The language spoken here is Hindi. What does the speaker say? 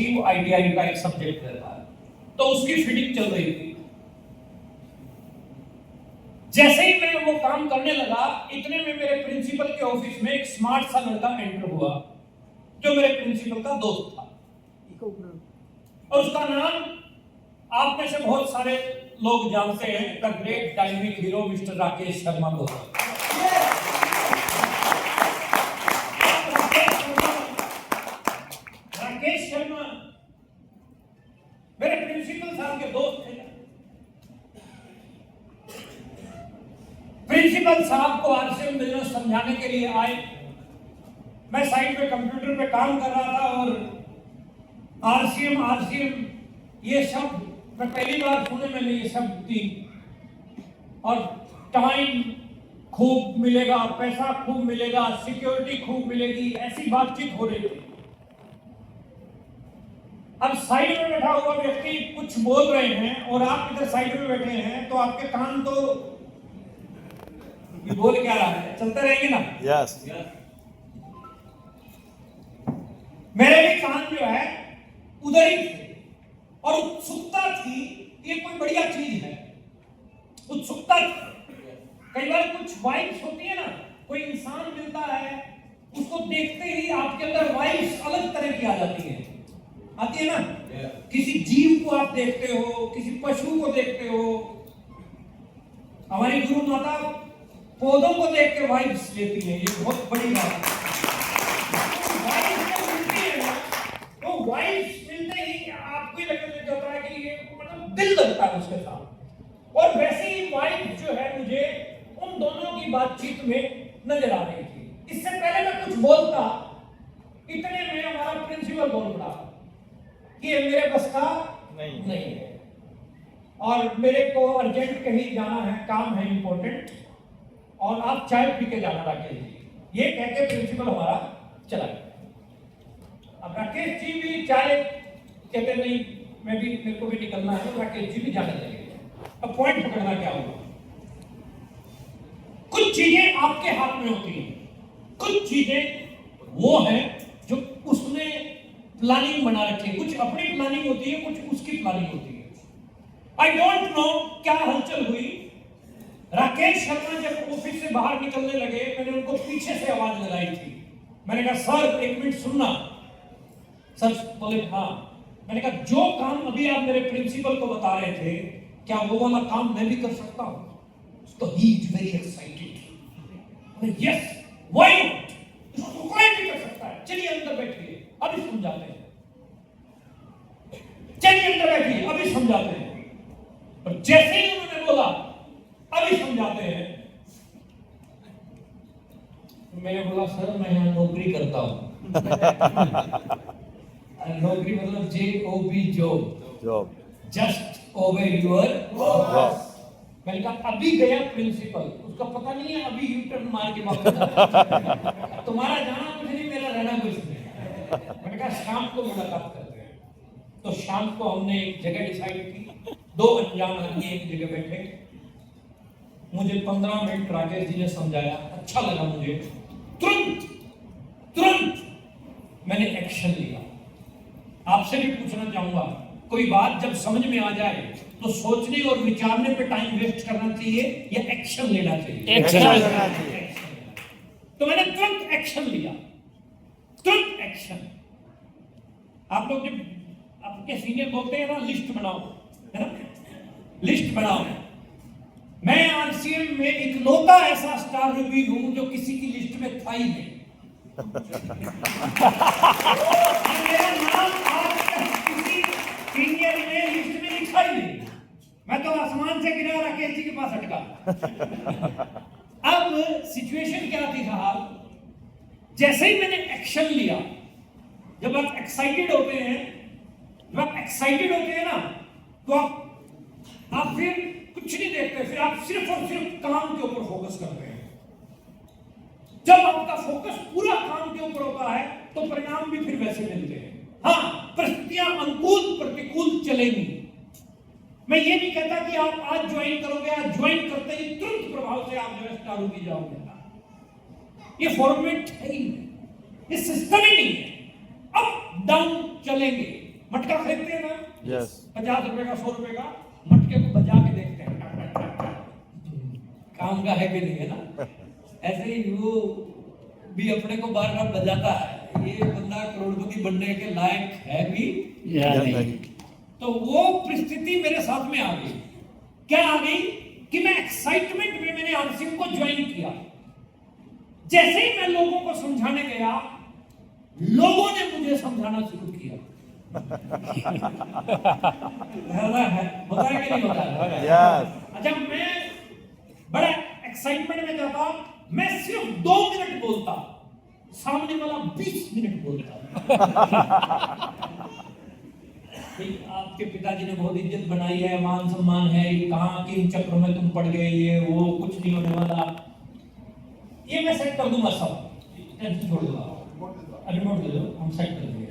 थी, वो ITI का एक सब्जेक्ट रहता है, तो उसकी फिटिंग चल रही थी। जैसे ही मैं वो काम करने लगा, इतने में मेरे प्रिंसिपल के ऑफिस में एक स्मार्ट सा लड़का एंटर हुआ, जो मेरे प्रिंसिपल का दोस्त था, और उसका नाम आप में से बहुत सारे लोग जानते हैं, the great dynamic hero mister Rakesh Sharma को। राकेश शर्मा मेरे प्रिंसिपल साहब के दोस्त थे। प्रिंसिपल साहब को आरसीएम बिजनेस समझाने के लिए आए। मैं साइड पे कंप्यूटर पे काम कर रहा था और आरसीएम ये शब्द मैं पहली बार सुने, मैंने ये शब्द थी। और टाइम खूब मिलेगा, पैसा खूब मिलेगा, सिक्योरिटी खूब मिलेगी, ऐसी बातचीत हो रही थी। अब साइड में बैठा हुआ व्यक्ति कुछ बोल रहे हैं और आप इधर साइड में बैठे हैं, तो आपके कान तो ये बोल क्या रहा है, चलते रहेंगे ना। यस मेरे भी कान जो है उधर ही थे और उत्सुकता थी, ये कोई बढ़िया चीज है, उत्सुकता थी। कई बार कुछ वाइब्स होती है ना, कोई इंसान मिलता है, उसको देखते ही आपके अंदर वाइब्स अलग तरह की आ जाती है, आती है ना। किसी जीव को आप देखते हो, किसी पशु को देखते हो। हमारी गुरु माता पौधों को देख के वाइब्स लेती है, ये बहुत बड़ी बात है। तो वाइब्स मिलते ही आपको लगने लग जाता है कि ये मतलब दिल लगता है उसके साथ। और वैसे ही वाइब जो है मुझे उन दोनों की बातचीत में नजर आ रही थी। इससे पहले मैं कुछ बोलता, इतने में हमारा प्रिंसिपल बोल पड़ा कि ये मेरे बस का नहीं है और मेरे को अर्जेंट कहीं जाना है, काम है इंपॉर्टेंट, और आप चाय पी के जाना राकेश जी। ये कह के प्रिंसिपल हमारा चला गया। अब राकेश जी भी चाय कहते नहीं, मैं भी, मेरे को भी निकलना है, तो राकेश जी भी जाने लगे। अब पॉइंट पकड़ना क्या होगा, कुछ चीजें आपके हाथ में होती हैं, कुछ चीजें वो है जो उसने प्लानिंग बना रखी है, कुछ अपनी प्लानिंग होती है, कुछ उसकी प्लानिंग होती है। आई डोंट नो क्या हलचल हुई। राकेश शर्मा जब ऑफिस से बाहर निकलने लगे, मैंने उनको पीछे से आवाज लगाई थी। मैंने कहा सर एक मिनट सुनना। सर बोले हाँ। मैंने कहा जो काम अभी आप मेरे प्रिंसिपल को बता रहे थे, क्या वो वाला काम मैं भी कर सकता हूं? तो he is very excited. Yes why not, इसको कोई भी कर सकता है, चलिए अंदर बैठिए अभी समझाते हैं, चलिए अंदर बैठिए अभी समझाते हैं। और जैसे ही उन्होंने बोला अभी समझाते हैं, मैंने बोला सर मैं यहाँ नौकरी करता हूँ। नौकरी मतलब JOB जॉब, जस्ट ओबे योर बॉस। मैंने कहा अभी गया प्रिंसिपल, उसका पता नहीं है अभी U-टर्न मार के वापस। तुम्हारा जाना कुछ नहीं, मेरा रहना कुछ नहीं। मैंने कहा शाम को मुलाकात करते हैं। तो शाम को हमने एक जगह डिसाइड की, 2 अनजान आदमी एक जगह बैठे। मुझे 15 मिनट राकेश जी ने समझाया, अच्छा लगा मुझे। तुरंत मैंने एक्शन लिया। आपसे भी पूछना चाहूंगा, कोई बात जब समझ में आ जाए तो सोचने और विचारने पे टाइम वेस्ट करना चाहिए या एक्शन लेना चाहिए? एक्शन लेना चाहिए। तो मैंने तुरंत एक्शन लिया, तुरंत एक्शन। आप लोग जब आपके सीनियर बोलते हैं ना लिस्ट बनाओ, है ना, लिस्ट बनाओ। मैं आरसीएम में इकलौता ऐसा स्टार रिव्यू हूं जो किसी की लिस्ट में था ही नहीं। मेरा नाम आज तक किसी सीनियर ने लिस्ट में लिखा ही नहीं। मैं तो आसमान से गिरा राकेश जी के पास अटका। अब सिचुएशन क्या थी साहब, जैसे ही मैंने एक्शन लिया, जब आप एक्साइटेड होते हैं, ना, तो आप फिर कुछ नहीं देखते, फिर आप सिर्फ और सिर्फ काम के ऊपर फोकस करते हैं। जब आपका फोकस पूरा काम के ऊपर होता है तो परिणाम भी फिर वैसे मिलते हैं। हाँ, परिस्थितियां अनुकूल प्रतिकूल चलेंगी। मैं ये नहीं कहता कि आप आज ज्वाइन करोगे, आज ज्वाइन करते ही तुरंत प्रभाव से आप जो है स्टार होके जाओगे। ये फॉर्मेट है ही नहीं, ये सिस्टम ही नहीं है। अप डाउन चलेंगे, मटका खरीदते हैं ना, यस 50 रुपए का 100 रुपए का, मटके को बजा के देखते हैं काम का है कि नहीं, है ना। ऐसे ही वो भी अपने को बार बार बजाता है, ये बंदा करोड़पति बनने के लायक है भी या नहीं। तो वो परिस्थिति मेरे साथ में आ गई। क्या आ गई कि मैं एक्साइटमेंट में मैंने आरसीएम को ज्वाइन किया। जैसे ही मैं लोगों को समझाने गया, लोगों ने मुझे समझाना शुरू किया। होता है कि नहीं होता है? यस अच्छा, मैं बड़ा एक्साइटमेंट में जाता, मैं सिर्फ 2 मिनट बोलता, सामने वाला 20 मिनट बोलता। आपके पिताजी ने बहुत इज्जत बनाई है, मान सम्मान है, ये कहाँ किन चक्रों में तुम पड़ गए, ये वो कुछ नहीं होने वाला, ये मैं सेट कर दूंगा सब, टेंशन छोड़ दूंगा, रिमोट दे दो, हम सेट कर देंगे।